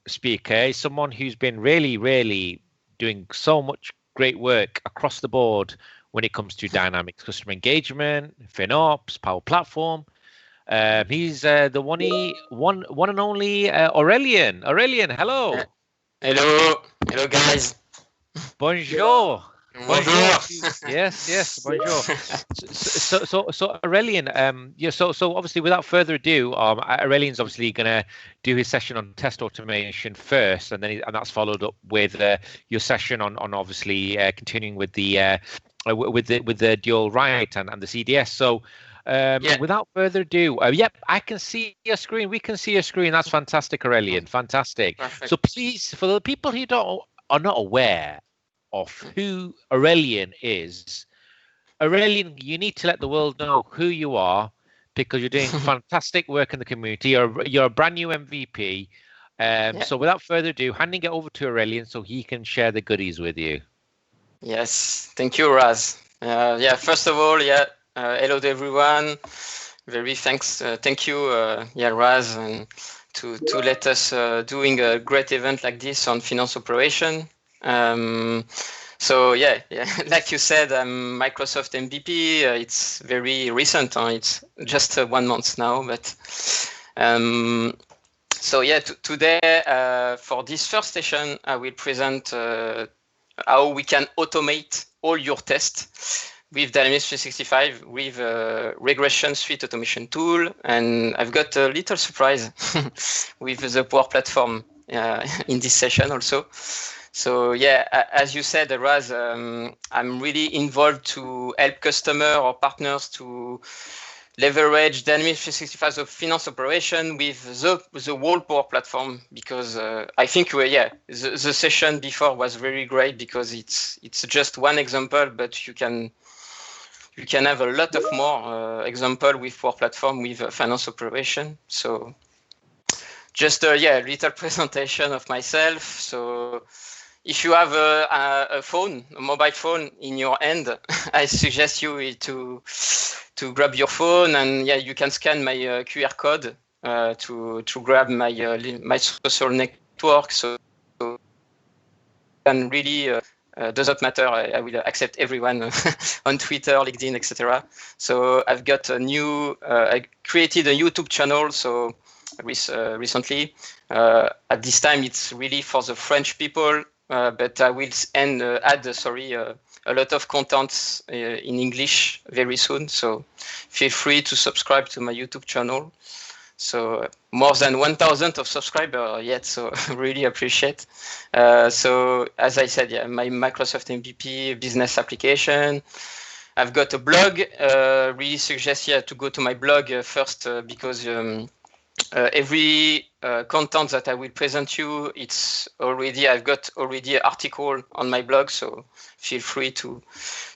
speaker. He's someone who's been really doing so much great work across the board when it comes to Dynamics customer engagement, FinOps, Power Platform. He's the one and only Aurélien. Aurélien, hello. Hello, guys. Bonjour. Bonjour. Yes, bonjour. So Aurélien, so obviously without further ado, Aurélien's obviously gonna do his session on test automation first, and that's followed up with your session on obviously continuing with the dual write and the CDS. So without further ado, I can see your screen. We can see your screen. That's fantastic, Aurélien. Fantastic. Perfect. So please, for the people who are not aware of who Aurélien is, Aurélien, you need to let the world know who you are, because you're doing fantastic work in the community. You're a brand new MVP. So without further ado, handing it over to Aurélien so he can share the goodies with you. Yes, thank you, Raz. First of all, hello to everyone. Thank you, Raz, and to let us doing a great event like this on finance operation. Like you said, I'm Microsoft MVP. It's very recent. It's just 1 month now, but today for this first session, I will present how we can automate all your tests with Dynamics 365 with Regression Suite automation tool. And I've got a little surprise with the Power Platform in this session also. So as you said, Raz, I'm really involved to help customer or partners to leverage Dynamics 365 of finance operation with the whole Power Platform, because I think the session before was very great, because it's just one example, but you can have a lot of more example with Power Platform with finance operation. So just a little presentation of myself. So if you have a mobile phone in your hand, I suggest you to grab your phone, and you can scan my QR code to grab my social network. So and really doesn't matter. I will accept everyone on Twitter, LinkedIn, etc. So I've got I created a YouTube channel. So recently, at this time, it's really for the French people. But I will add a lot of content in English very soon. So feel free to subscribe to my YouTube channel. So more than 1,000 of subscribers yet. So really appreciate. So as I said, my Microsoft MVP business application. I've got a blog. Really suggest to go to my blog first because every content that I will present you, I've got already an article on my blog, so feel free to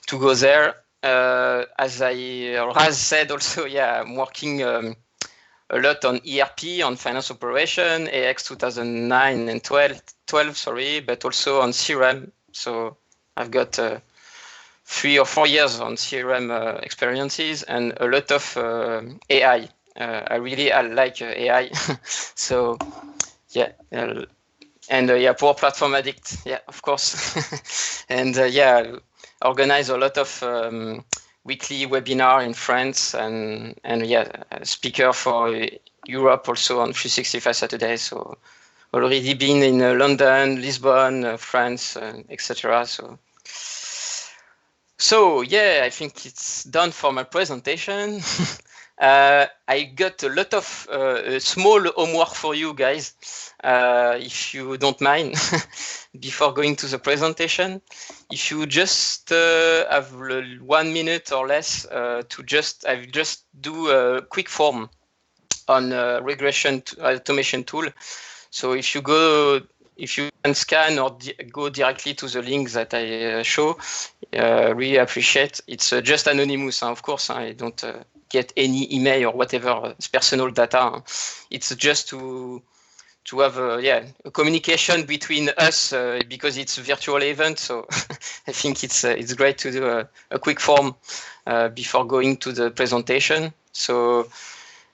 go there. As Raz said also, I'm working a lot on ERP, on finance operation, AX 2009 and 12, but also on CRM. So I've got 3 or 4 years on CRM experiences and a lot of AI. I like AI. So Power Platform addict, of course. And organize a lot of weekly webinar in France and speaker for Europe also on 365 Saturday. So already been in London, Lisbon, France, etc. So I think it's done for my presentation. I got a lot of small homework for you guys, if you don't mind, before going to the presentation. If you just have 1 minute or less I just do a quick form on regression automation tool. So if you can scan or go directly to the link that I show, really appreciate. It's just anonymous, of course. I don't get any email or whatever personal data. It's just to have a communication between us because it's a virtual event. So I think it's great to do a quick form before going to the presentation. So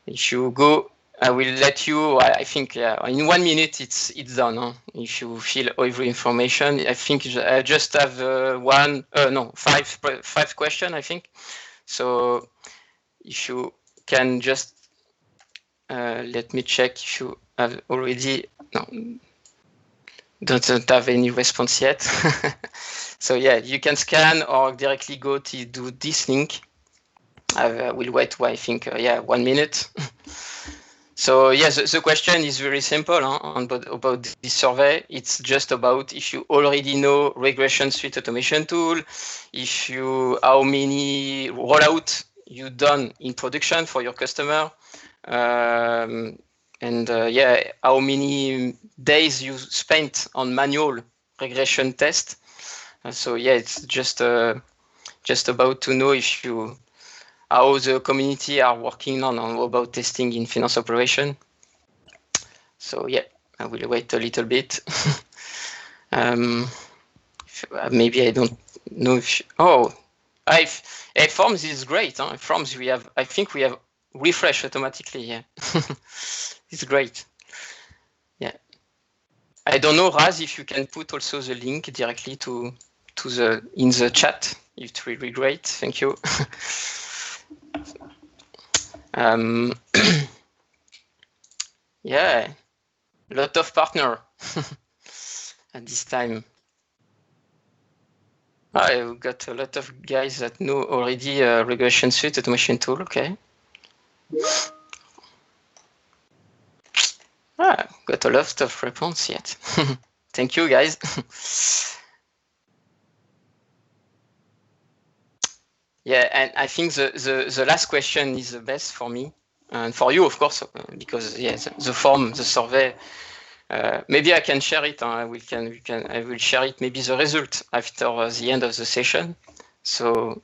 if you go I will let you. I think in 1 minute it's done. Huh? If you fill every information, I think I just have five questions. I think so. If you can just let me check if you have already don't have any response yet. So yeah, you can scan or directly go to do this link. I will wait. I think 1 minute. So yes, the question is very simple about this survey. It's just about if you already know regression suite automation tool, if you how many rollout you done in production for your customer, and how many days you spent on manual regression test. So yeah, it's just about to know if you how the community are working on about testing in finance operation. So yeah, I will wait a little bit. Maybe I don't know if Forms is great. Huh? Forms I think we have refresh automatically. Yeah, it's great. Yeah, I don't know, Raz, if you can put also the link directly to in the chat. It will be great. Thank you. Yeah, a lot of partner at this time. I've got a lot of guys that know already regression suite automation tool. Okay. Got a lot of response yet. Thank you, guys. Yeah, and I think the last question is the best for me and for you, of course, because the form, the survey. Maybe I can share it. I will share it. Maybe the result after the end of the session. So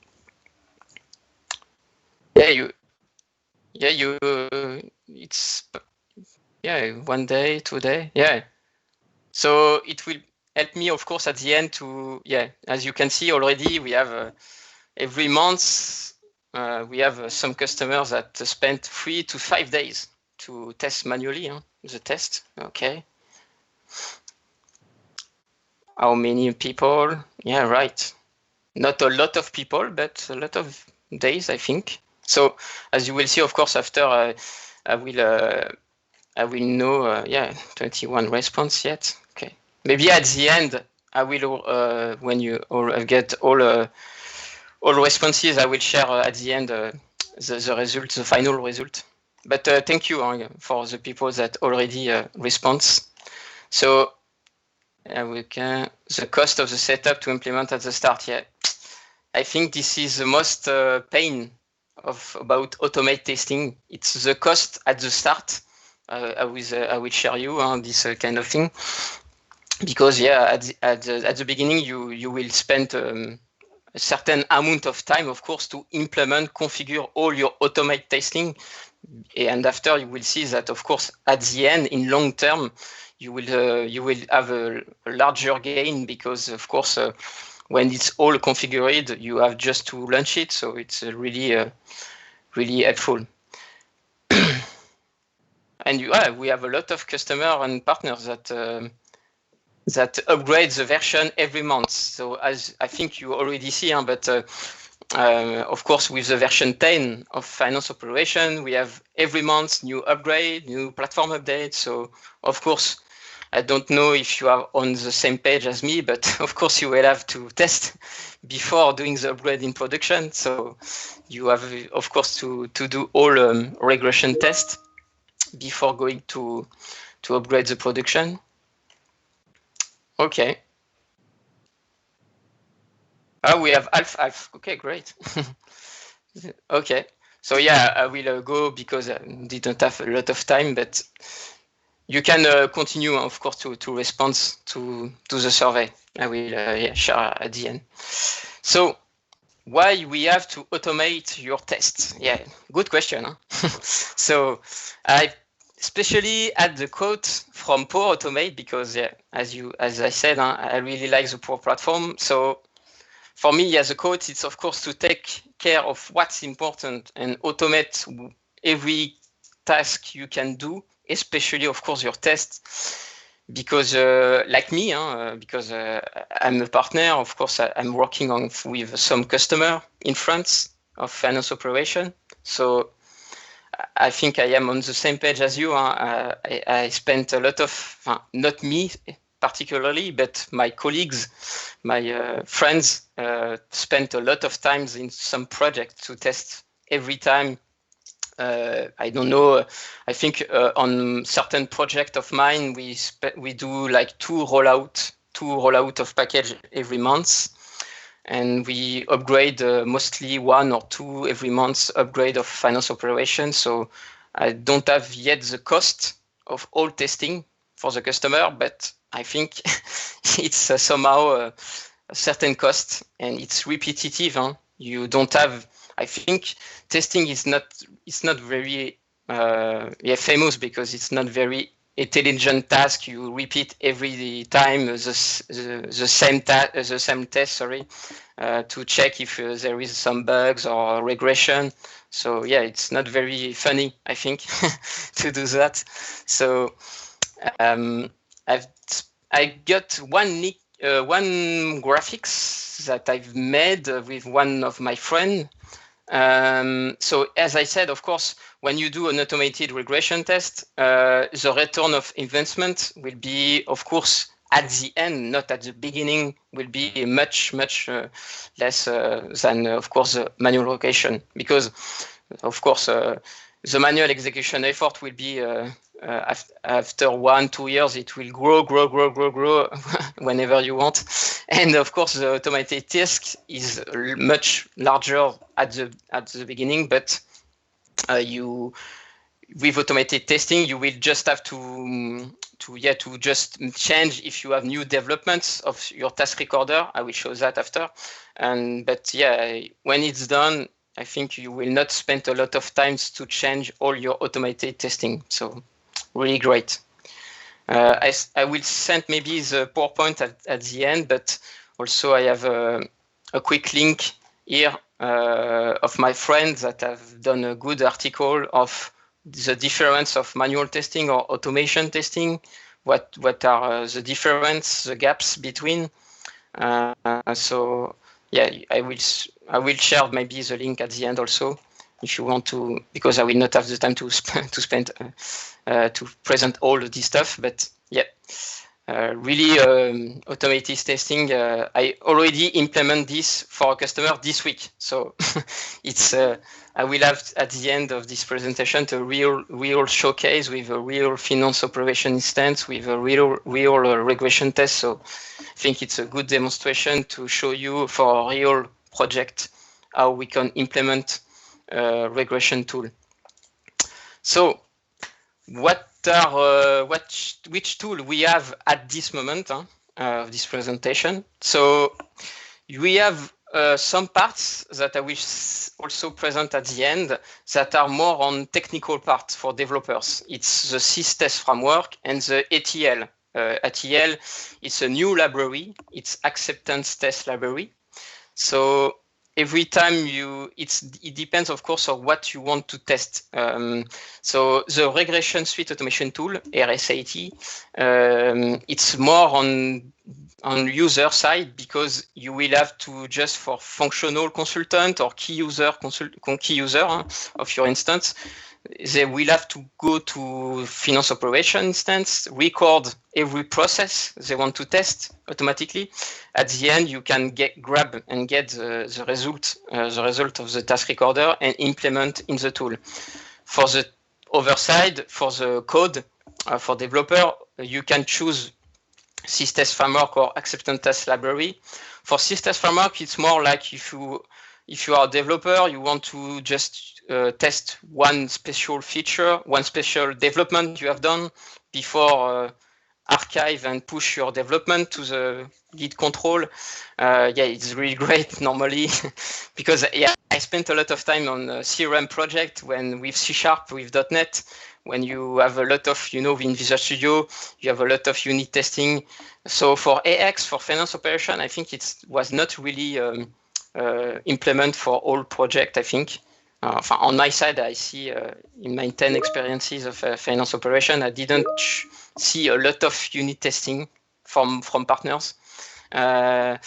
it's 1 day, 2 days. Yeah. So it will help me, of course, at the end to as you can see already, we have every month we have some customers that spent 3 to 5 days to test manually the test. Okay. How many people? Yeah, right. Not a lot of people, but a lot of days, I think. So as you will see, of course, after I will know. 21 response yet. Okay. Maybe at the end, I will when you get all responses, I will share at the end the result, the final result. But thank you for the people that already respond. So the cost of the setup to implement at the start. Yeah, I think this is the most pain about automate testing. It's the cost at the start. I will share you this kind of thing, because at the beginning you will spend a certain amount of time, of course, to implement, configure all your automate testing, and after you will see that, of course, at the end, in long term, you will have a larger gain, because, of course, when it's all configured, you have just to launch it. So it's really helpful. And we have a lot of customers and partners that upgrade the version every month. So as I think you already see, but of course, with the version 10 of finance operation, we have every month new upgrade, new platform update. So of course, I don't know if you are on the same page as me, but of course you will have to test before doing the upgrade in production. So you have, of course, to do all regression tests before going to upgrade the production. Okay. We have half. Okay, great. Okay. So I will go because I didn't have a lot of time, but you can continue, of course, to respond to the survey. I will share at the end. So why we have to automate your tests? Yeah, good question. Huh? So I especially add the quote from Power Automate because, as I said, I really like the Power Platform. So for me, as a quote, it's of course to take care of what's important and automate every task you can do, especially, of course, your tests. Because like me, because I'm a partner, of course, I'm working with some customer in France of finance operation. So I think I am on the same page as you. I spent a lot of, not me particularly, but my colleagues, my friends spent a lot of times in some project to test every time. I don't know. I think on certain project of mine, we do like two rollout of package every month, and we upgrade mostly 1 or 2 every month upgrade of finance operations. So I don't have yet the cost of all testing for the customer, but I think it's somehow a certain cost, and it's repetitive. You don't have. I think testing is not very famous because it's not very intelligent task. You repeat every time the same test, to check if there is some bugs or regression. So yeah, it's not very funny, I think, to do that. So I got one graphics that I've made with one of my friends. So as I said, of course, when you do an automated regression test, the return of investment will be, of course, at the end, not at the beginning, will be much less than, of course, the manual regression, because, of course, the manual execution effort will be after 1-2 years, it will grow whenever you want. And of course, the automated task is much larger at the beginning, but with automated testing, you will just have to just change if you have new developments of your task recorder. I will show that after. But yeah, when it's done, I think you will not spend a lot of time to change all your automated testing. So really great. I will send maybe the PowerPoint at the end, but also I have a quick link here of my friends that have done a good article of the difference of manual testing or automation testing. What are the difference, the gaps between? So yeah, I will share maybe the link at the end also, if you want to, because I will not have the time to spend to present all of this stuff. But yeah, really automated testing. I already implement this for a customer this week, so it's. I will have at the end of this presentation a real showcase with a real finance operation instance with a real regression test. So I think it's a good demonstration to show you for a real project how we can implement regression tool. So which tool we have at this moment of this presentation? So we have some parts that I will also present at the end that are more on technical parts for developers. It's the SysTest framework and the ATL. ATL is a new library. It's acceptance test library. So every time it depends, of course, on what you want to test. So the regression suite automation tool, RSAT, it's more on user side, because you will have to just for functional consultant or key user of your instance, they will have to go to finance operation instance, record every process they want to test automatically. At the end, you can grab and get the result of the task recorder and implement in the tool. For the other side, for the code, for developer, you can choose SysTest framework or acceptance test library. For SysTest framework, it's more like if you are a developer, you want to just test one special feature, one special development you have done before archive and push your development to the Git control. Yeah, it's really great normally because I spent a lot of time on a CRM project with C#, with .NET. When you have a lot of, in Visual Studio, you have a lot of unit testing. So for AX, for finance operation, I think it was not really implement for all project, I think. On my side, I see in my 10 experiences of finance operation, I didn't see a lot of unit testing from partners. So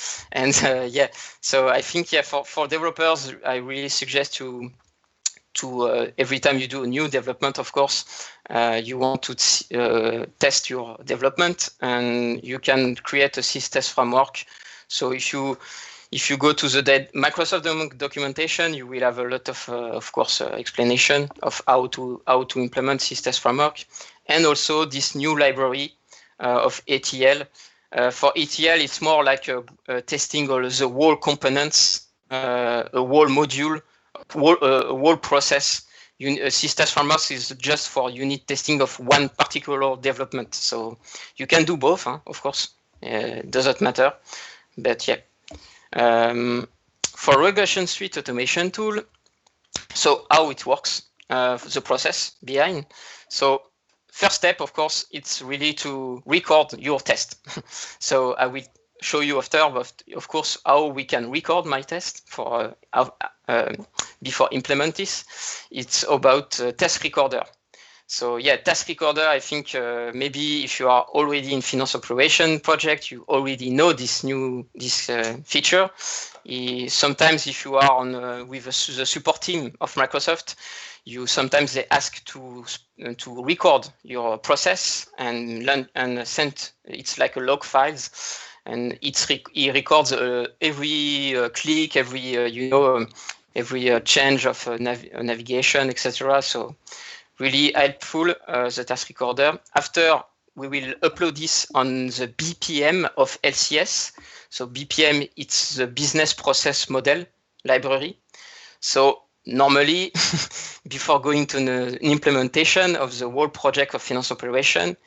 I think for developers, I really suggest to every time you do a new development, of course, you want to test your development, and you can create a sys-test framework. So if you go to the Microsoft documentation, you will have a lot of course, explanation of how to implement sys-test framework, and also this new library of ETL. For ETL, it's more like testing all the whole components, a whole module, a whole process. Sys-test framework is just for unit testing of one particular development. So you can do both, of course. Doesn't matter, but yeah. For regression suite automation tool, so how it works, the process behind. So first step, of course, it's really to record your test. So I will show you after, but of course, how we can record my test for before implement this. It's about task recorder. So yeah, task recorder, I think maybe if you are already in finance operation project, you already know this feature. Sometimes if you are on with the support team of Microsoft, sometimes they ask to record your process and send. It's like a log files, and he records every click, every every change of navigation, etc. So really helpful, the task recorder. After, we will upload this on the BPM of LCS. So BPM, it's the business process model library. So normally, before going to an implementation of the whole project of finance operation,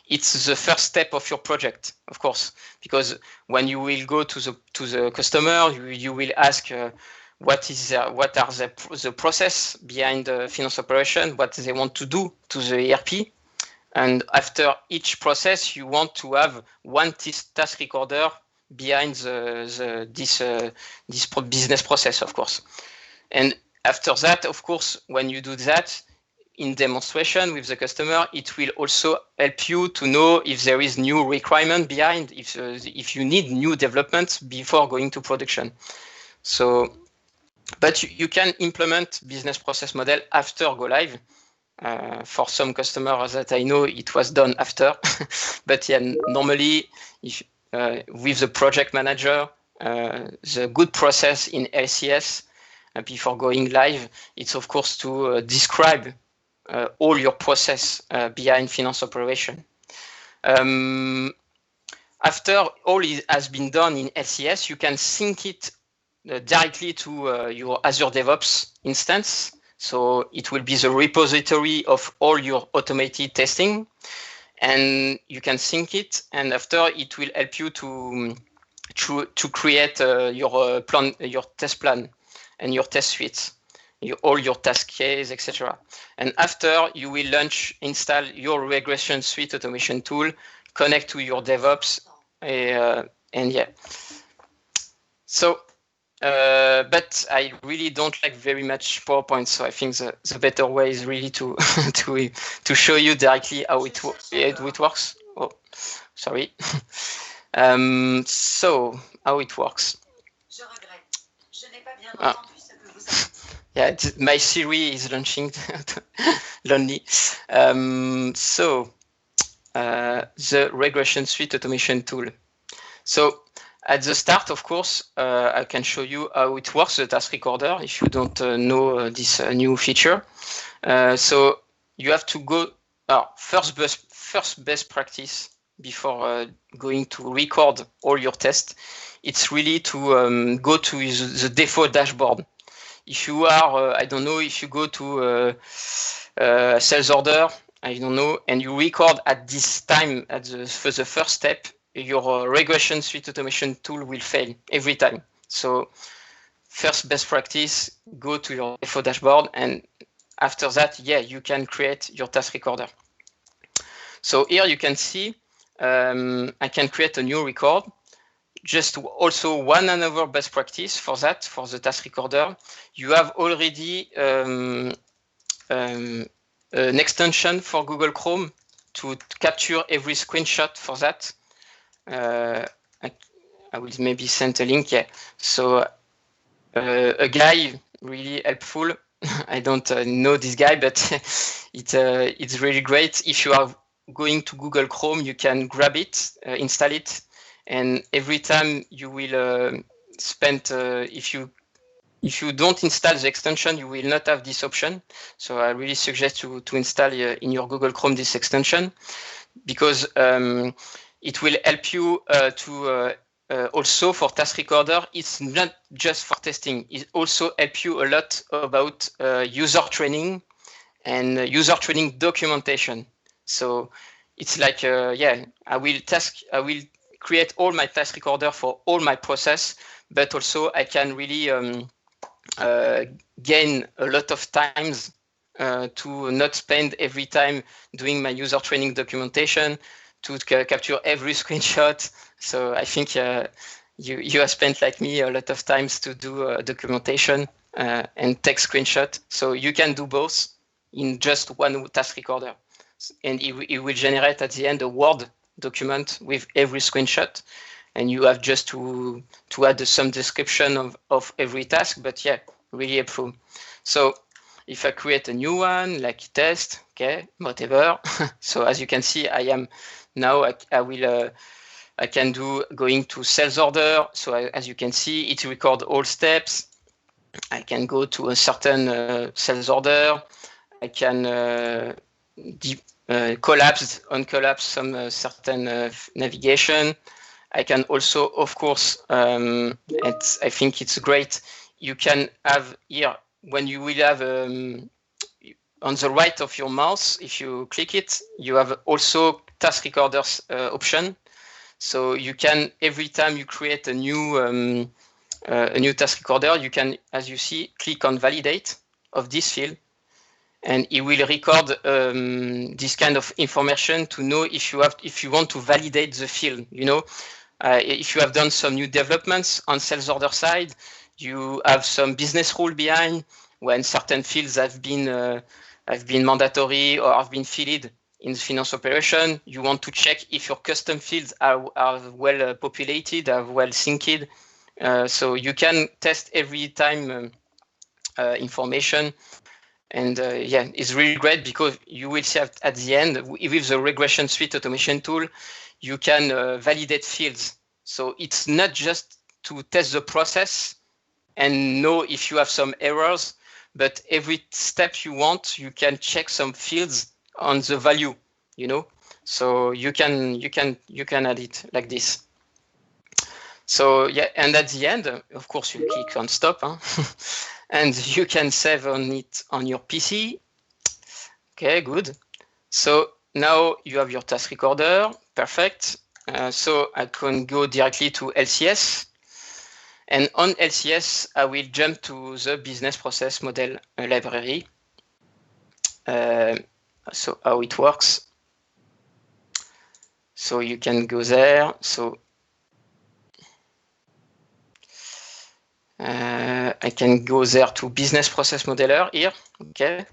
it's the first step of your project, of course, because when you will go to the customer, you will ask what are the process behind the finance operation, what they want to do to the ERP, and after each process, you want to have one task recorder behind this business process, of course. And after that, of course, when you do that in demonstration with the customer, it will also help you to know if there is new requirement behind, if you need new developments before going to production. So, but you can implement business process model after go live. For some customers that I know, it was done after. But yeah, normally, with the project manager, the good process in LCS before going live, it's of course to describe all your process behind finance operation. After all has been done in LCS, you can sync it directly to your Azure DevOps instance. So it will be the repository of all your automated testing, and you can sync it. And after, it will help you to create your test plan and your test suite, all your task case, etc. And after, you will install your regression suite automation tool, connect to your DevOps, and yeah. So. But I really don't like very much PowerPoint, so I think the better way is really to show you directly how it works. Oh, sorry. So how it works. Je regrette. Je n'ai pas bien entendu ce que vous avez dit. Yeah, my Siri is launching lonely. So the regression suite automation tool. So at the start, of course, I can show you how it works, the task recorder, if you don't know this new feature. So you have to go, first best practice before going to record all your tests. It's really to go to the default dashboard. If you are, I don't know, if you go to sales order, I don't know, and you record at this time, for the first step, your regression suite automation tool will fail every time. So first best practice, go to your default dashboard, and after that, yeah, you can create your task recorder. So here you can see I can create a new record. just also one another best practice for that, for the task recorder. You have already an extension for Google Chrome to capture every screenshot for that. I will maybe send a link. Yeah. So a guy really helpful. I don't know this guy, but it's really great. If you are going to Google Chrome, you can grab it, install it, and every time you will spend, if you don't install the extension, you will not have this option. So I really suggest to install in your Google Chrome this extension, because it will help you to also for task recorder. It's not just for testing. It also help you a lot about user training and user training documentation. So it's like, I will create all my task recorder for all my process, but also I can really gain a lot of times to not spend every time doing my user training documentation, to capture every screenshot. So I think you have spent, like me, a lot of times to do documentation and take screenshot. So you can do both in just one task recorder, and it will generate at the end a Word document with every screenshot, and you have just to add some description of every task. But yeah, really helpful. So if I create a new one, like test, okay, whatever. So as you can see, I am now, I can do going to sales order. So as you can see, it records all steps. I can go to a certain sales order. I can uncollapse some certain navigation. I can also, of course, I think it's great. You can have here, when you will have on the right of your mouse, if you click it, you have also task recorders option. So you can, every time you create a new task recorder, you can, as you see, click on validate of this field, and it will record this kind of information to know if you want to validate the field. You know, if you have done some new developments on sales order side, you have some business rule behind when certain fields have been mandatory or have been filled in the finance operation. You want to check if your custom fields are well populated, are well synced. So you can test every time information. And it's really great, because you will see at the end, with the regression suite automation tool, you can validate fields. So it's not just to test the process and know if you have some errors, but every step you want, you can check some fields on the value, you know. So you can add it like this. So yeah, and at the end, of course, you click on stop, huh? And you can save on it on your PC. Okay, good. So now you have your task recorder, perfect. So I can go directly to LCS. And on LCS, I will jump to the business process model library. So how it works. So you can go there. So I can go there to business process modeler here. Okay.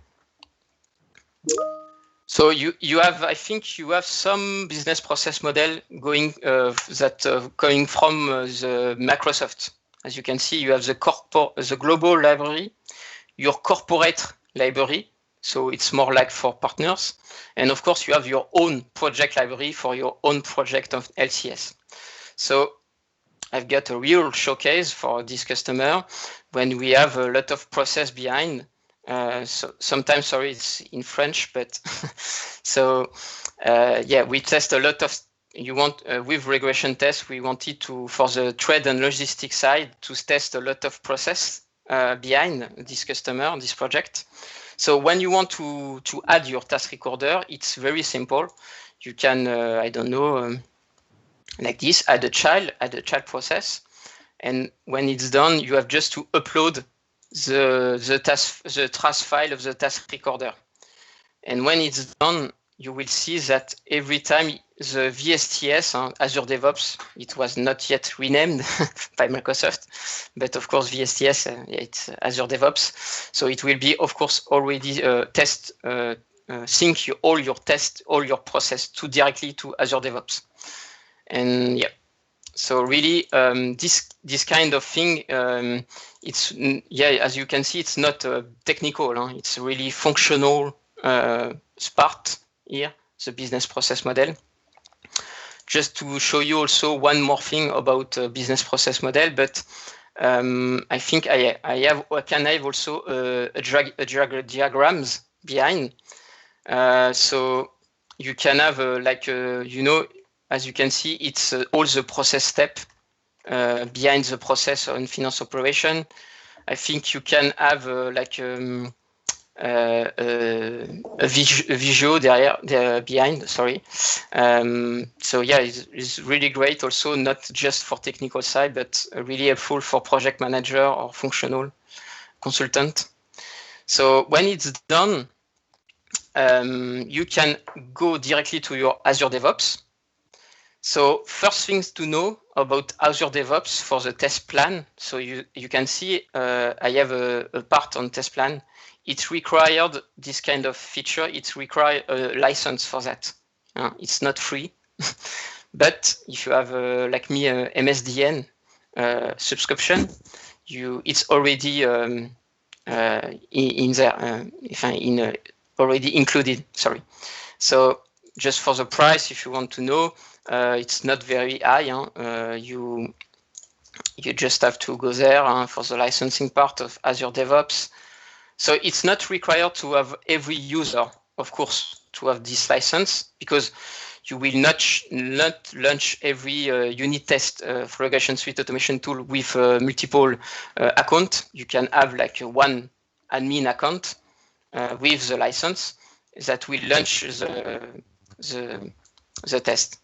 So you have, I think you have some business process model going coming from the Microsoft. As you can see, you have the global library, your corporate library. So it's more like for partners. And of course, you have your own project library for your own project of LCS. So I've got a real showcase for this customer when we have a lot of process behind. So sometimes, sorry, it's in French, but so we test a lot of. With regression tests, we wanted to, for the trade and logistics side, to test a lot of process behind this customer, this project. So when you want to add your task recorder, it's very simple. You can, like this, add a child process, and when it's done, you have just to upload the task file of the task recorder. And when it's done, you will see that every time the VSTS, Azure DevOps, it was not yet renamed by Microsoft, but of course VSTS, it's Azure DevOps. So it will be, of course, already sync all your tests, all your process directly to Azure DevOps. And yeah, so really this kind of thing, it's as you can see, it's not technical. It's really functional part here, the business process model. Just to show you also one more thing about business process model, but I think I can have also diagrams behind. So you can have as you can see, it's all the process step behind the process on finance operation. I think you can have a visual behind. Sorry. So yeah, it's really great. Also, not just for technical side, but really helpful for project manager or functional consultant. So when it's done, you can go directly to your Azure DevOps. So first things to know about Azure DevOps for the test plan. So you can see I have a part on test plan. It required this kind of feature. It requires a license for that. It's not free, but if you have like me MSDN subscription, it's already in there. Already included. Sorry. So just for the price, if you want to know, it's not very high. You just have to go there for the licensing part of Azure DevOps. So it's not required to have every user, of course, to have this license, because you will not launch every unit test for Regression Suite automation tool with multiple account. You can have like one admin account with the license that will launch the test.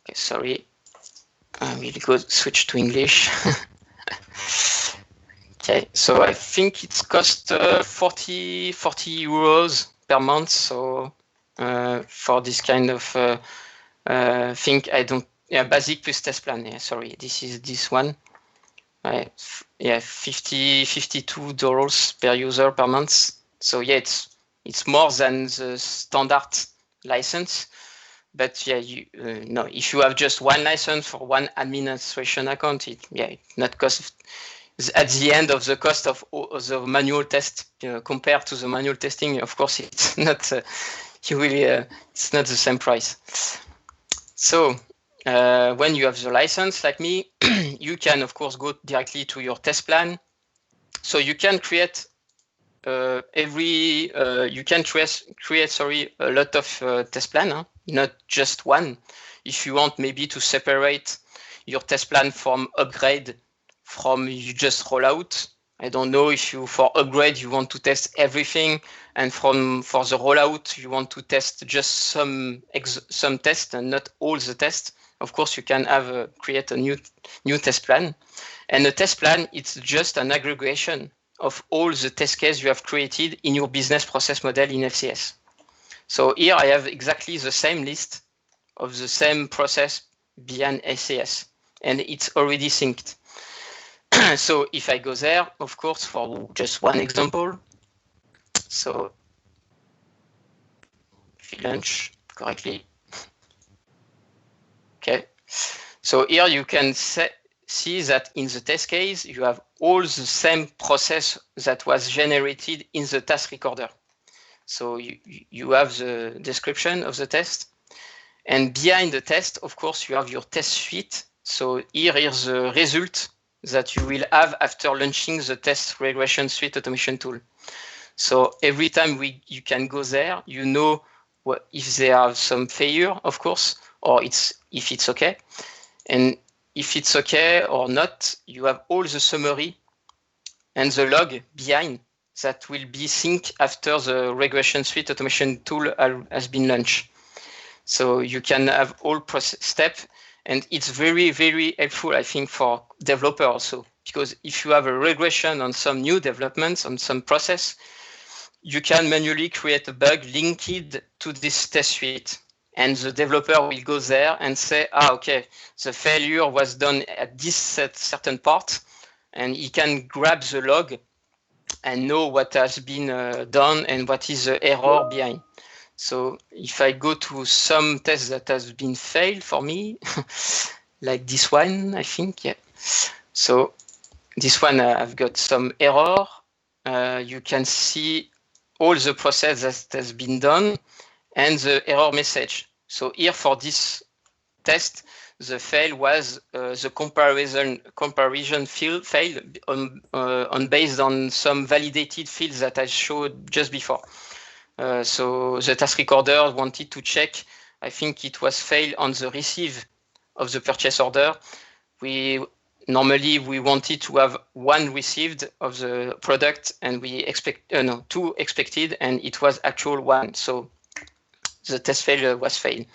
Okay, sorry, I will switch to English. Okay, so I think it's cost 40 euros per month. So for this kind of thing, I don't. Yeah, basic plus test plan. Yeah, sorry, this is this one. Yeah, $52 per user per month. So yeah, it's more than the standard license. But yeah, no, if you have just one license for one administration account, it not cost. At the end of the cost of the manual test compared to the manual testing, of course, it's not. It's not the same price. So when you have the license, like me, you can of course go directly to your test plan. So you can create you can create a lot of test plan, not just one. If you want maybe to separate your test plan from upgrade, from you just roll out. I don't know if for upgrade you want to test everything, and for the rollout you want to test just some tests and not all the tests. Of course, you can create a new test plan, and the test plan, it's just an aggregation of all the test cases you have created in your business process model in FCS. So here I have exactly the same list of the same process behind FCS, and it's already synced. So if I go there, of course, for just one example, so if you launch correctly, okay. So here you can see that in the test case, you have all the same process that was generated in the task recorder. So you have the description of the test, and behind the test, of course, you have your test suite. So here is the result that you will have after launching the test regression suite automation tool. So every time you can go there, you know if there are some failure, of course, or if it's okay. And if it's okay or not, you have all the summary and the log behind that will be synced after the regression suite automation tool has been launched. So you can have all process steps. And it's very, very helpful, I think, for developer also, because if you have a regression on some new developments on some process, you can manually create a bug linked to this test suite. And the developer will go there and say, okay, the failure was done at this certain part, and he can grab the log and know what has been done and what is the error behind. So if I go to some test that has been failed for me, like this one, I think, yeah. So this one, I've got some error. You can see all the process that has been done and the error message. So here for this test, the fail was the comparison field failed on based on some validated fields that I showed just before. So the task recorder wanted to check, I think it was failed on the receive of the purchase order. Normally we wanted to have one received of the product, and we expect two expected, and it was actual one. So the test failure was failed.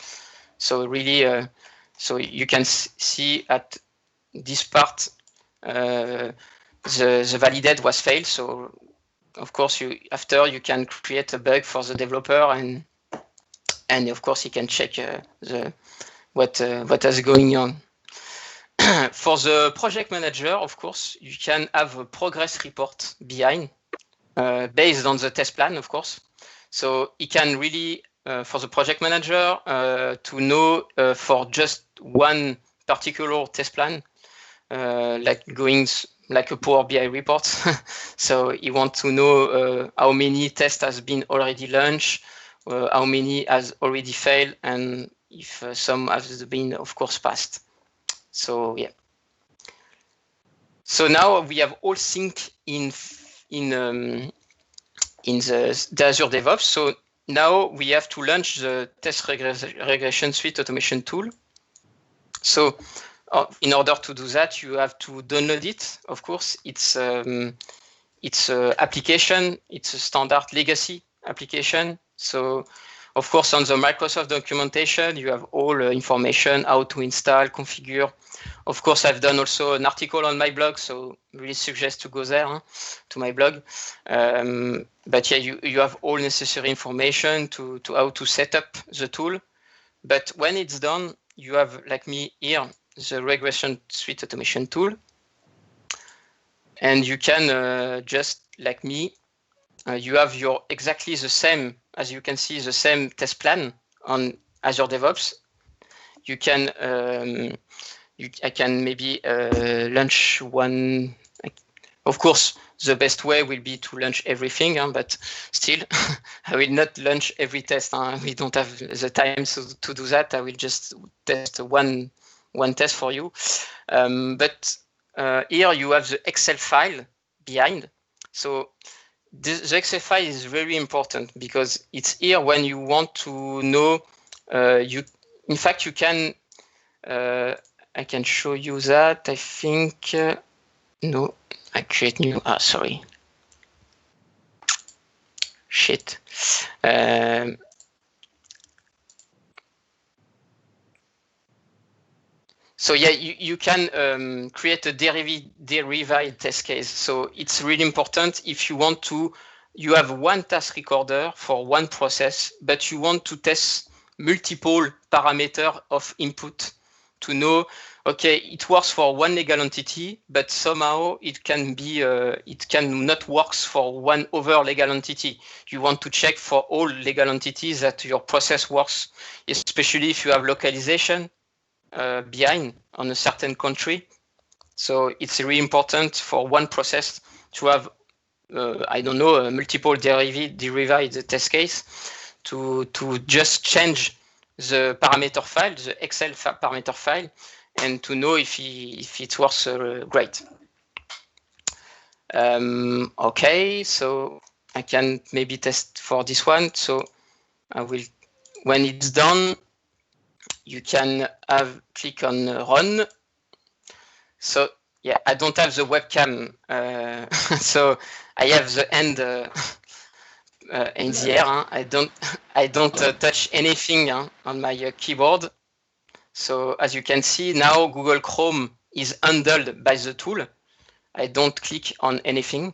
So really, so you can see at this part, the validate was failed. So of course, after you can create a bug for the developer, and of course he can check what is going on. For the project manager, of course, you can have a progress report behind, based on the test plan, of course. So he can really, for the project manager, to know for just one particular test plan, like going like a Power BI report. So he wants to know how many tests has been already launched, how many has already failed, and if some has been, of course, passed. So yeah. So now we have all sync in the Azure DevOps. So now we have to launch the test regression suite automation tool. So in order to do that, you have to download it. Of course, it's an application. It's a standard legacy application. So of course, on the Microsoft documentation, you have all information, how to install, configure. Of course, I've done also an article on my blog, so really suggest to go there, to my blog. But yeah, you have all necessary information to how to set up the tool. But when it's done, you have, like me here, the regression suite automation tool. And you can just, like me, you have your exactly the same, as you can see, the same test plan on Azure DevOps. You can, I can maybe launch one. Of course, the best way will be to launch everything, but still, I will not launch every test. We don't have the time to do that. I will just test one test for you. But here you have the Excel file behind. So the Excel file is very important because it's here when you want to know. In fact, you can. I can show you that. I think no. I create new. Sorry. Shit. So yeah, you can create a derived test case. So it's really important if you want to. You have one task recorder for one process, but you want to test multiple parameters of input to know. Okay, it works for one legal entity, but somehow it can be it can not work for one other legal entity. You want to check for all legal entities that your process works, especially if you have localization behind on a certain country. So it's really important for one process to have I don't know, multiple derived test case to just change the parameter file, the Excel parameter file, and to know if it works great. Okay, so I can maybe test for this one. So I will, when it's done, you can click on run. So yeah, I don't have the webcam, so I have the hand in the air. I don't touch anything on my keyboard. So as you can see now, Google Chrome is handled by the tool. I don't click on anything.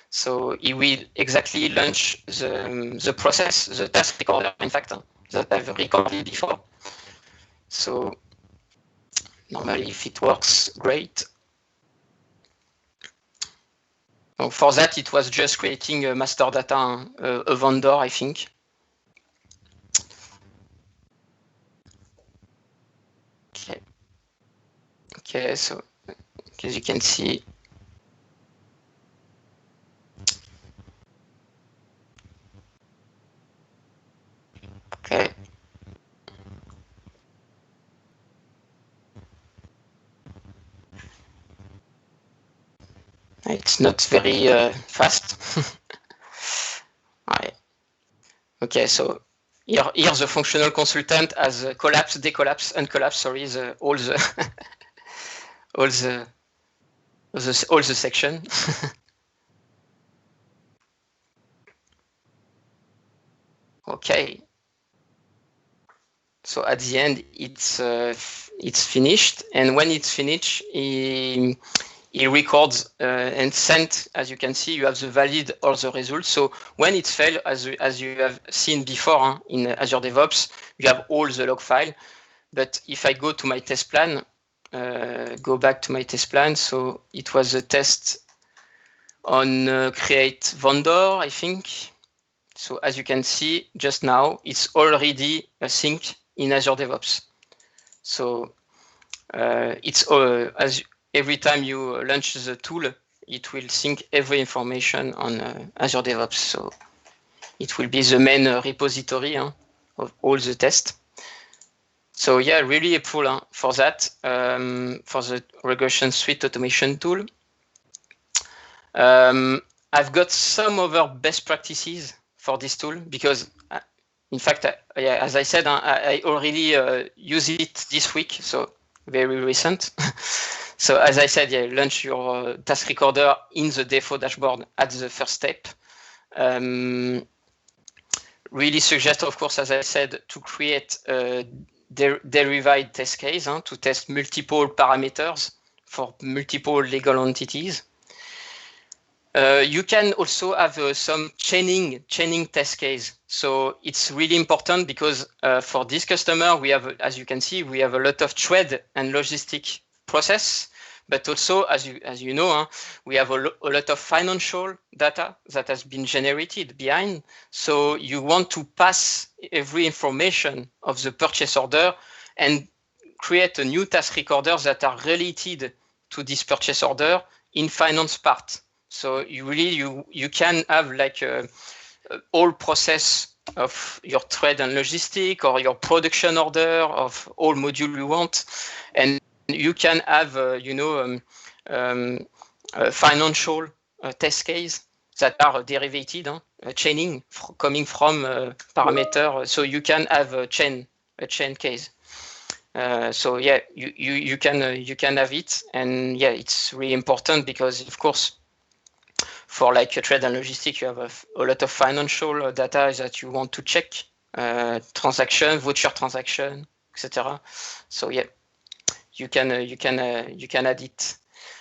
So he will exactly launch the process, the task recorder, in fact, that I've recorded before. So normally, if it works, great. So for that, it was just creating a master data, a vendor, I think. Okay. Okay, so as you can see, okay. It's not very fast. Right. Okay, so here the functional consultant has collapse, decollapse, uncollapse. Sorry, all the section. Okay. So at the end, it's finished, and when it's finished, he records and sent. As you can see, you have the valid or the result. So when it's failed, as you have seen before in Azure DevOps, you have all the log file. But if I go to my test plan, go back to my test plan. So it was a test on create vendor, I think. So as you can see just now, it's already a sync in Azure DevOps. So it's as every time you launch the tool, it will sync every information on Azure DevOps. So it will be the main repository of all the tests. So yeah, really helpful for that, for the regression suite automation tool. I've got some other best practices for this tool because, in fact, as I said, I already use it this week, so very recent. So as I said, yeah, launch your task recorder in the default dashboard at the first step. Really suggest, of course, as I said, to create a derived test case to test multiple parameters for multiple legal entities. You can also have some chaining test case. So it's really important because for this customer, we have, as you can see, we have a lot of trade and logistic process, but also, as you know, we have a lot of financial data that has been generated behind. So you want to pass every information of the purchase order and create a new task recorder that are related to this purchase order in finance part. So you can have like all process of your trade and logistic or your production order of all module you want, and you can have financial test case that are derivated, chaining coming from parameter. So you can have a chain case. So yeah, you can have it, and yeah, it's really important because of course, for like a trade and logistic, you have a lot of financial data that you want to check, transaction, voucher transaction, etc. So yeah, you can add it.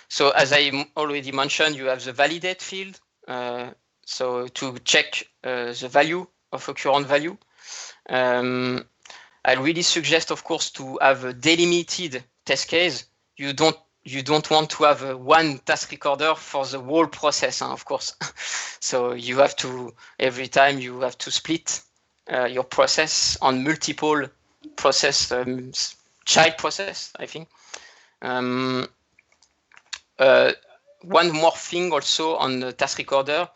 So as I already mentioned, you have the validate field, so to check the value of a current value. I really suggest, of course, to have a delimited test case. You don't want to have one task recorder for the whole process, of course. So you have to, every time you have to split your process on multiple process, child process, I think. One more thing also on the task recorder,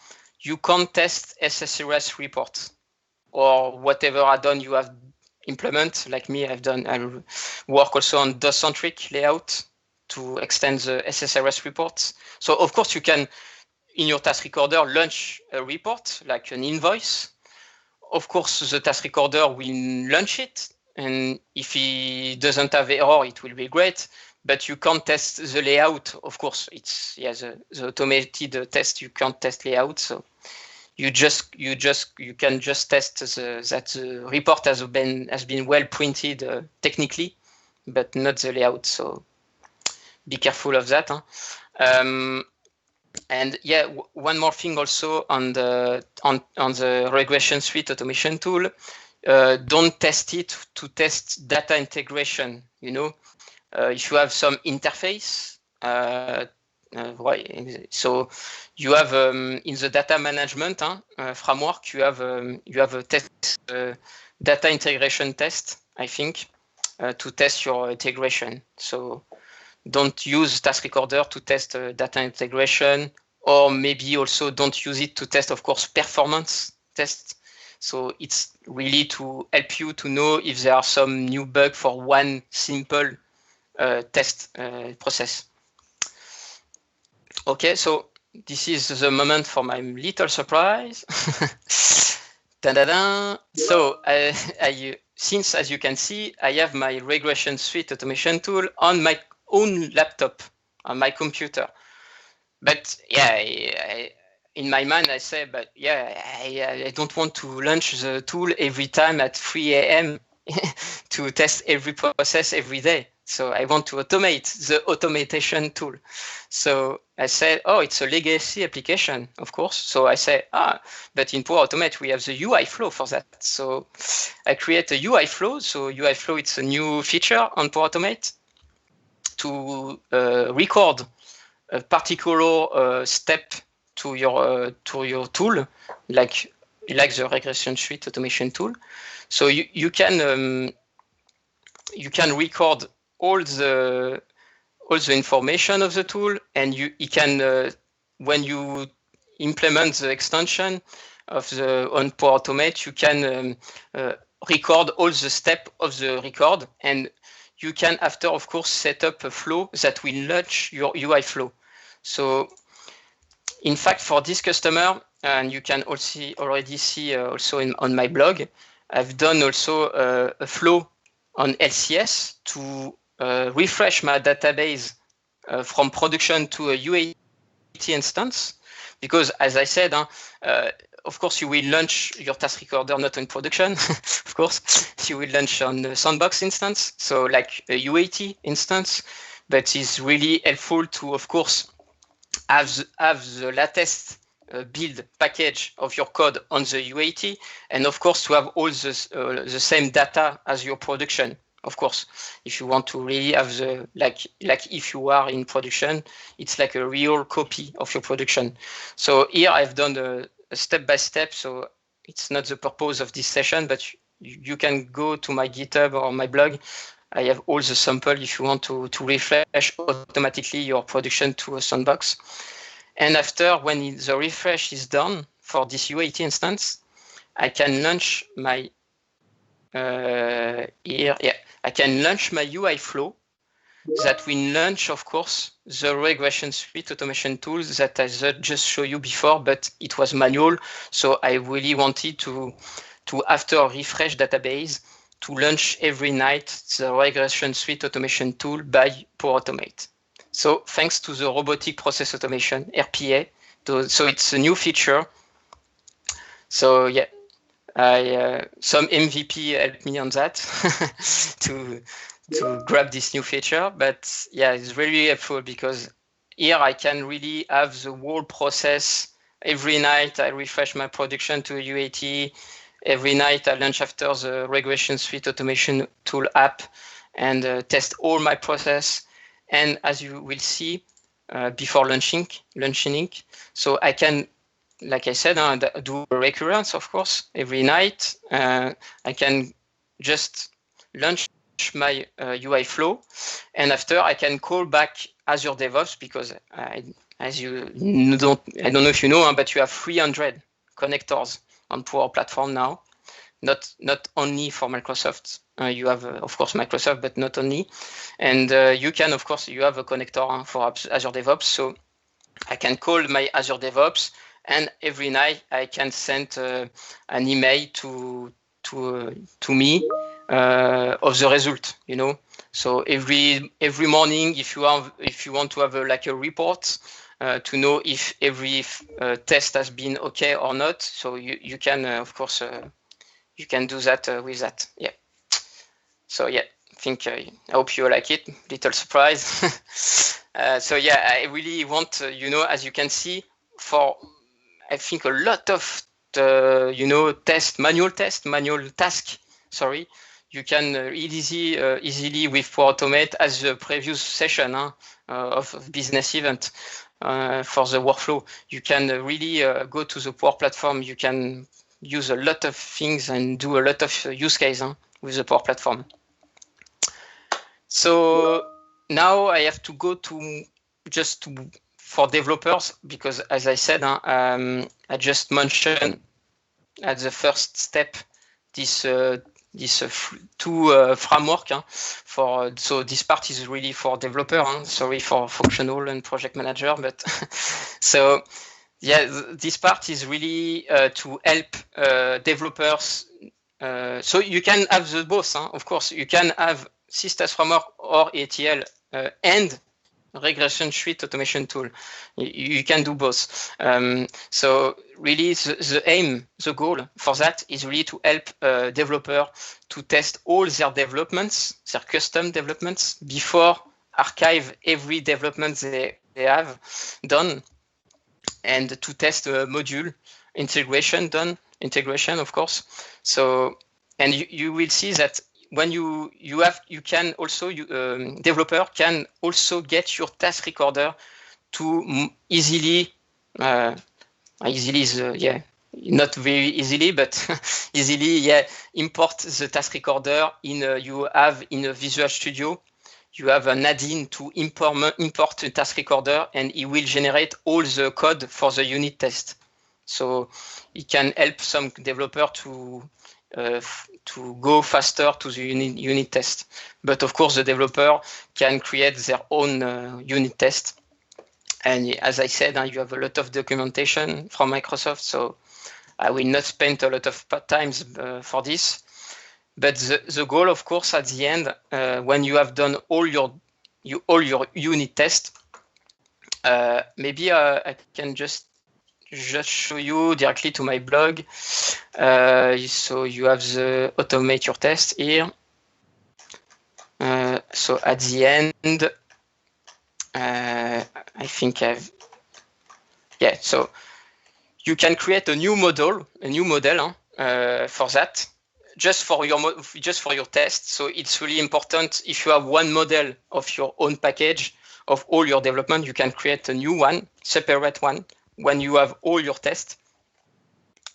you can't test SSRS reports or whatever add-on you have implement. Like me, I work also on DOS-centric layout to extend the SSRS reports. So of course you can, in your task recorder, launch a report like an invoice. Of course, the task recorder will launch it, and if he doesn't have error, it will be great. But you can't test the layout. Of course, it's the automated test. You can't test layout, so you can just test that the report has been well printed technically, but not the layout. So be careful of that. And yeah, one more thing also on the regression suite automation tool. Don't test it to test data integration. If you have some interface, so you have in the data management framework, you have a test data integration test, I think, to test your integration. So don't use Task Recorder to test data integration, or maybe also don't use it to test, of course, performance tests. So it's really to help you to know if there are some new bug for one simple test process. Okay, so this is the moment for my little surprise. So since, as you can see, I have my regression suite automation tool on my own laptop, on my computer. But yeah, in my mind, I say, but yeah, I don't want to launch the tool every time at 3 a.m. to test every process every day. So I want to automate the automation tool. So I said, oh, it's a legacy application, of course. So I say, but in Power Automate, we have the UI flow for that. So I create a UI flow. So UI flow, it's a new feature on Power Automate to record a particular step to your tool, like the regression suite automation tool. So you can record all the information of the tool, and you can when you implement the extension on Power Automate, you can record all the steps of the record, and you can after, of course, set up a flow that will launch your UI flow. So in fact, for this customer, and you can also already see also on my blog, I've done also a flow on LCS to refresh my database from production to a UAT instance. Because as I said, of course, you will launch your Task Recorder not in production. Of course, you will launch on the Sandbox instance, so like a UAT instance. But it's really helpful to, of course, have the latest build package of your code on the UAT, and of course to have all the same data as your production. Of course, if you want to really have the like if you are in production, it's like a real copy of your production. So here I've done a step by step. So it's not the purpose of this session, but you can go to my GitHub or my blog. I have all the sample if you want to refresh automatically your production to a Sandbox. And after, when the refresh is done for this UAT instance, I can launch my I can launch my UI flow that will launch, of course, the regression suite automation tools that I just showed you before, but it was manual. So I really wanted to after a refresh database, to launch every night the regression suite automation tool by Power Automate. So thanks to the robotic process automation, RPA, so it's a new feature. So yeah, some MVP helped me on that to grab this new feature. But yeah, it's really helpful because here I can really have the whole process. Every night I refresh my production to a UAT. Every night I launch after the regression suite automation tool app and test all my process. And as you will see before launching it, so I can, like I said, do a recurrence, of course, every night. I can just launch my UI flow, and after I can call back Azure DevOps because I don't know if you know, but you have 300 connectors on Power Platform now, not only for Microsoft. You have, of course, Microsoft, but not only. And you can, of course, you have a connector for Azure DevOps. So I can call my Azure DevOps, and every night I can send an email to me of the result. So every morning, if you want to have a report to know if every test has been okay or not, so you can of course you can do that with that. Yeah. So yeah, I think I hope you like it. Little surprise. So yeah, I really want, as you can see, for I think a lot of manual task. Sorry, you can easily with Power Automate, as the previous session of business event for the workflow. You can really go to the Power Platform. You can use a lot of things and do a lot of use case with the Power Platform. So now I have to go to for developers, because as I said, I just mentioned at the first step this two framework so this part is really for developer. Sorry for functional and project manager, but so yeah, this part is really to help developers. So you can have the both. Of course, you can have SysTest framework or ETL and regression suite automation tool. You can do both. So really the aim, the goal for that is really to help developer to test all their developments, their custom developments, before archive every development they have done, and to test a module integration, of course. So, and you will see that when developer can also get your task recorder to easily not very easily, but easily, import the task recorder in a Visual Studio. You have an add-in to import a task recorder, and it will generate all the code for the unit test. So it can help some developer to go faster to the unit test. But of course, the developer can create their own unit test. And as I said, you have a lot of documentation from Microsoft, so I will not spend a lot of time for this. But the goal, of course, at the end, when you have done all your unit test, maybe I can just show you directly to my blog. So you have the automate your test here. So at the end, I think so you can create a new model for that, just for your test. So it's really important, if you have one model of your own package of all your development, you can create a new one, separate one, when you have all your tests,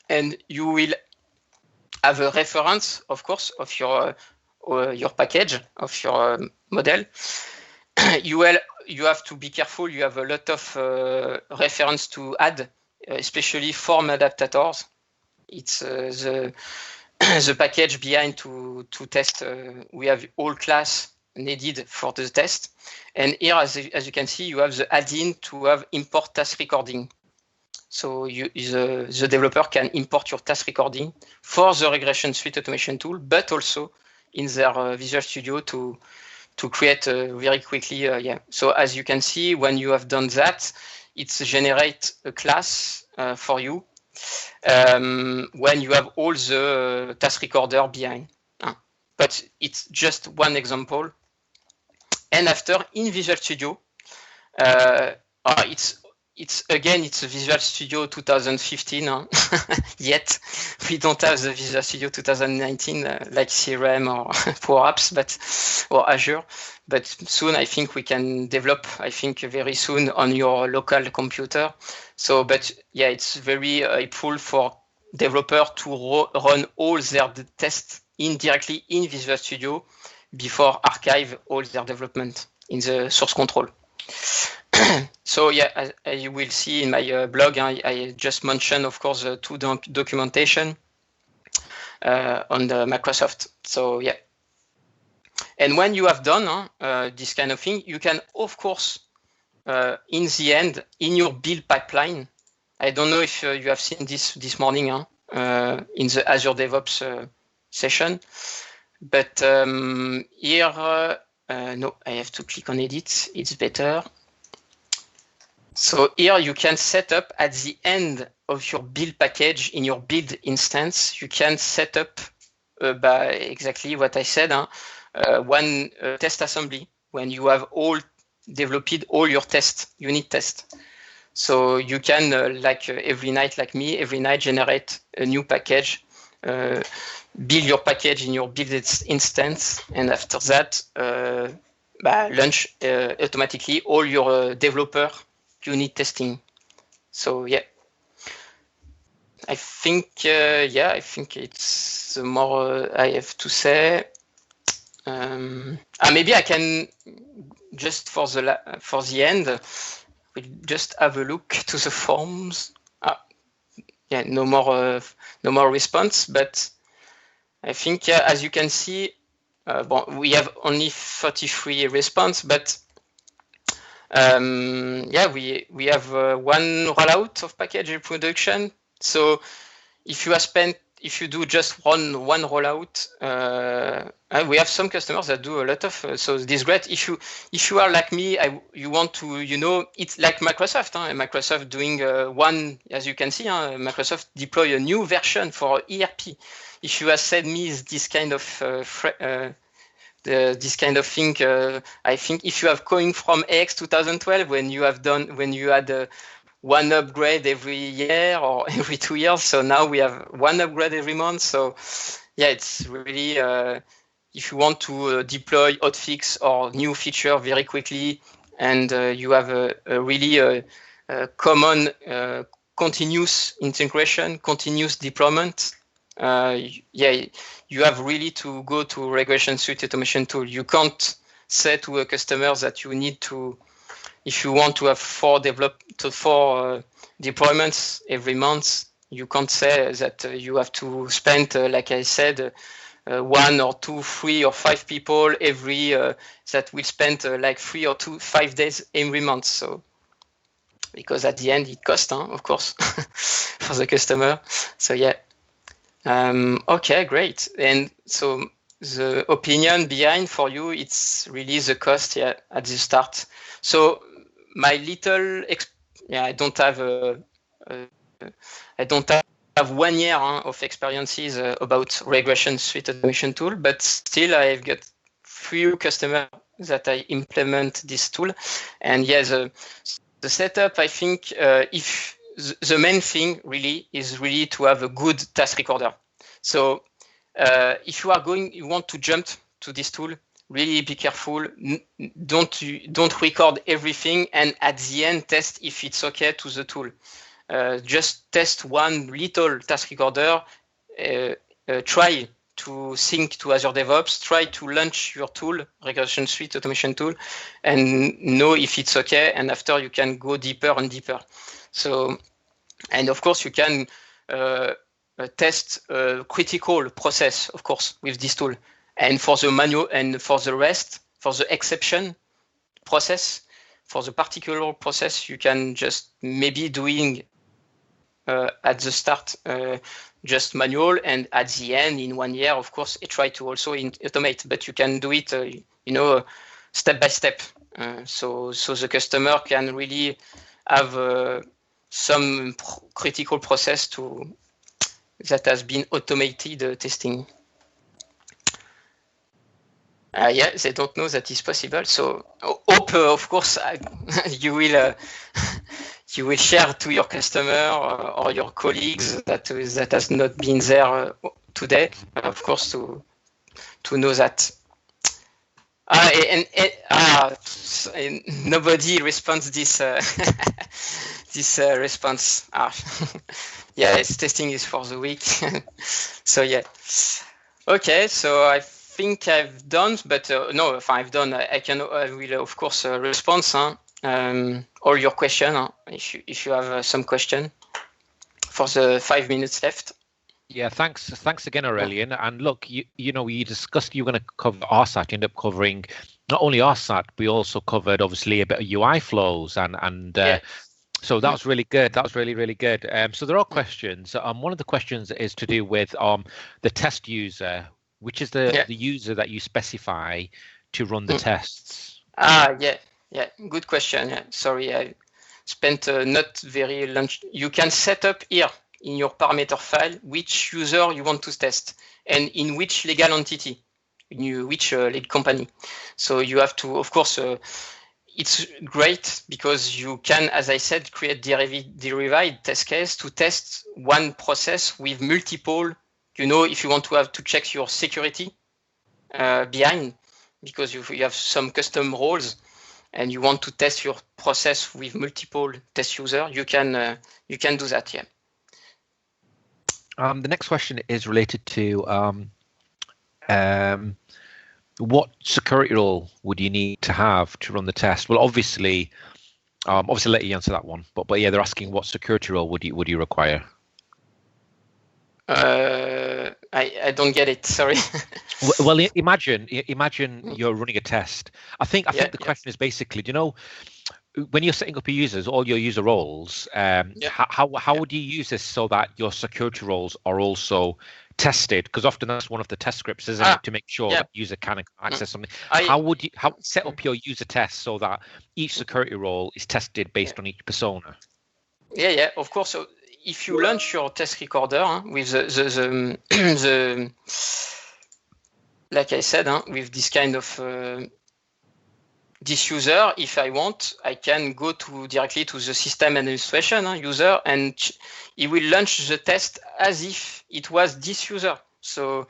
and you will have a reference, of course, of your package, of your model. You have to be careful. You have a lot of reference to add, especially form adapters. It's the package behind to test. We have all class needed for the test, and here, as you can see, you have the add-in to have import task recording. So the developer can import your task recording for the regression suite automation tool, but also in their Visual Studio to create very quickly. So as you can see, when you have done that, it generates a class for you when you have all the task recorder behind. But it's just one example. And after, in Visual Studio, it's a Visual Studio 2015. Yet we don't have the Visual Studio 2019 like CRM or Power Apps, or Azure. But soon I think we can develop. I think very soon on your local computer. So, but yeah, it's very helpful for developer to run all their tests directly in Visual Studio before archive all their development in the source control. So yeah, as you will see in my blog, I just mentioned, of course, the two documentation on the Microsoft. So yeah, and when you have done this kind of thing, you can, of course, in the end, in your build pipeline. I don't know if you have seen this morning in the Azure DevOps session, but here, no, I have to click on edit. It's better. So here you can set up at the end of your build package in your build instance, you can set up by exactly what I said, one test assembly when you have all developed all your unit tests. So you can, every night generate a new package, build your package in your build instance, and after that, launch automatically all your developer unit testing. So yeah, I think it's the more I have to say. Maybe I can just for the end. We'll just have a look to the forms. No more response, but I think as you can see, we have only 33 response, but we have one rollout of package in production. So if you do just one rollout, we have some customers that do a lot of. So this is great. If you are like me, you want to, it's like Microsoft. Microsoft doing one, as you can see, Microsoft deploy a new version for ERP. If you have said me this kind of thing, I think if you have going from AX 2012 when you had one upgrade every year or every 2 years. So now we have one upgrade every month. So yeah, it's really, if you want to deploy hotfix or new feature very quickly, and you have a really common continuous integration, continuous deployment, you have really to go to Regression Suite automation tool. You can't say to a customer that you need to, if you want to have 4 deployments every month, you can't say that you have to spend, like I said, 1 or 2, 3 or 5 people every that will spend like 3 or 5 days every month. So because at the end it costs, of course, for the customer. So yeah. Okay, great. And so the opinion behind for you, it's really the cost at the start. So my little, I don't have 1 year of experiences about Regression Suite automation tool, but still I've got few customers that I implement this tool. And yes, the setup, I think, if the main thing really is really to have a good task recorder. So if you want to jump to this tool, really be careful. Don't record everything, and at the end test if it's okay to the tool. Just test one little task recorder. Try to sync to Azure DevOps. Try to launch your tool, Regression Suite automation tool, and know if it's okay. And after you can go deeper and deeper. So, and of course you can test critical process, of course, with this tool. And for the manual and for the rest, for the exception process, for the particular process, you can just maybe doing at the start just manual, and at the end in 1 year, of course, try to also automate. But you can do it, step by step. So the customer can really have some critical process that has been automated testing. They don't know that is possible. So hope, of course, you will share to your customer or your colleagues that has not been there today. Of course, to know that. And nobody responds this this response. It's testing is for the week. So yeah. Okay, so I think I've done, but no, if I've done, I will of course respond all your question if you have some question for the 5 minutes left. Yeah, thanks again, Aurélien. And look, you discussed you were going to cover RSAT. You ended up covering not only RSAT, we also covered obviously a bit of UI flows and. So that was really good. That was really, really good. So there are questions. One of the questions is to do with the test user, which is the user that you specify to run the tests. Good question. Yeah. Sorry, I spent not very long. You can set up here in your parameter file which user you want to test and in which legal entity, in which legal company. So you have to, of course, it's great because you can, as I said, create derived test case to test one process with multiple. If you want to check your security behind, because you have some custom roles, and you want to test your process with multiple test user, you can do that. Yeah. The next question is related to what security role would you need to have to run the test? Well, obviously let you answer that one. But yeah, they're asking what security role would you require? I don't get it. Sorry. Well, imagine you're running a test. I think the question is basically, when you're setting up your users, all your user roles, how would you use this so that your security roles are also tested? Because often that's one of the test scripts, isn't it, to make sure that user can access something. How would you set up your user tests so that each security role is tested based on each persona? Yeah, of course. So if you launch your test recorder with the like I said, with this kind of this user, if I want, I can go directly to the system administration user, and he will launch the test as if it was this user. So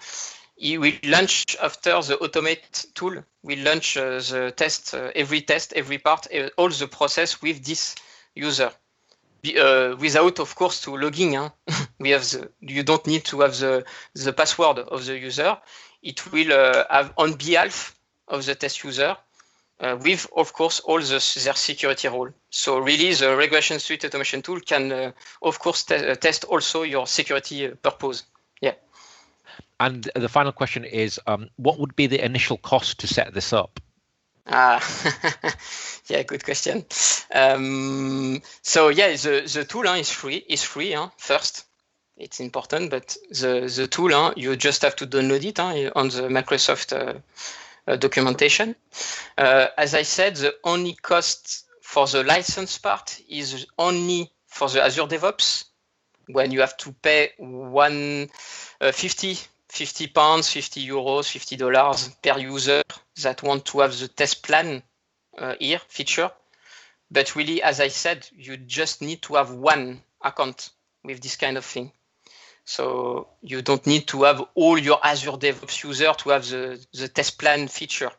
he will launch after the automate tool. Will launch the test, every part, all the process with this user. Without, of course, to logging. You don't need to have the password of the user. It will have on behalf of the test user, with, of course, all their security role. So really, the regression suite automation tool can, of course, test also your security purpose. Yeah. And the final question is, what would be the initial cost to set this up? Yeah, good question. So yeah, the tool is free. First, it's important, but the tool, you just have to download it on the Microsoft documentation. As I said, the only cost for the license part is only for the Azure DevOps, when you have to pay £50, €50, $50 per user that want to have the test plan feature. But really, as I said, you just need to have one account with this kind of thing. So you don't need to have all your Azure DevOps user to have the test plan feature.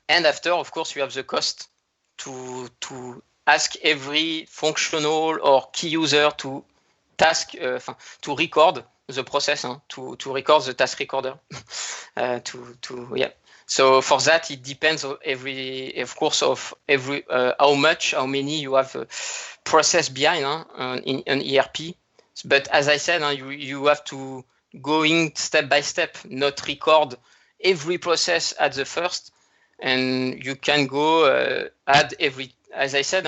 And after, of course, you have the cost to ask every functional or key user to to record the process, to record the task recorder. So for that, it depends on how many you have process behind in an ERP. But as I said, you have to going step by step, not record every process at the first, and you can go add every. As I said,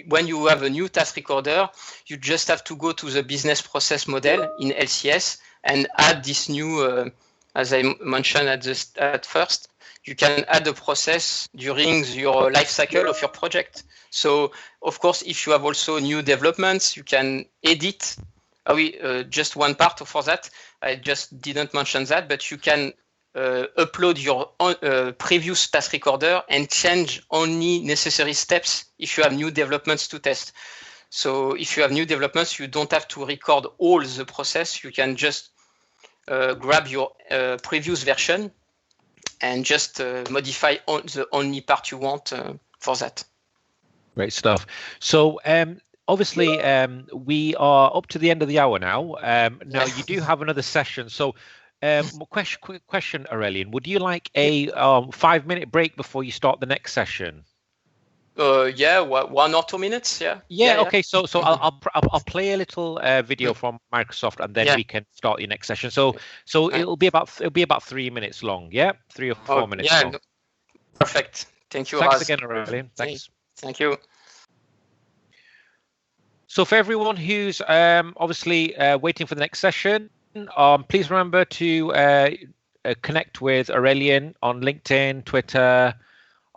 when you have a new task recorder, you just have to go to the business process model in LCS and add this new, as I mentioned at first, you can add a process during your life cycle of your project. So, of course, if you have also new developments, you can edit. Just one part for that. I just didn't mention that, but you can upload your previous task recorder and change only necessary steps if you have new developments to test. So if you have new developments, you don't have to record all the process. You can just grab your previous version and just modify the only part you want for that. Great stuff. So obviously, we are up to the end of the hour now. Now you do have another session. So quick question, Aurélien. Would you like a 5-minute break before you start the next session? 1 or 2 minutes. Yeah. Okay. So I'll play a little video from Microsoft, and then we can start your next session. So it'll be about 3 minutes long. Yeah, 3 or 4 minutes. Yeah. Long. Perfect. Thank you. Thanks again, Aurélien. Thanks. Thank you. So for everyone who's obviously waiting for the next session, please remember to connect with Aurélien on LinkedIn, Twitter,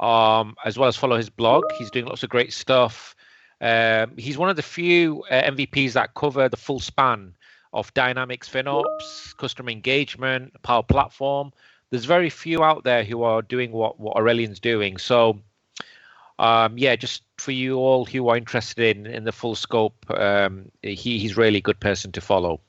as well as follow his blog. He's doing lots of great stuff. He's one of the few MVPs that cover the full span of Dynamics FinOps, customer engagement, Power Platform. There's very few out there who are doing what Aurélien's doing. So yeah, just for you all who are interested in the full scope, he's really a good person to follow.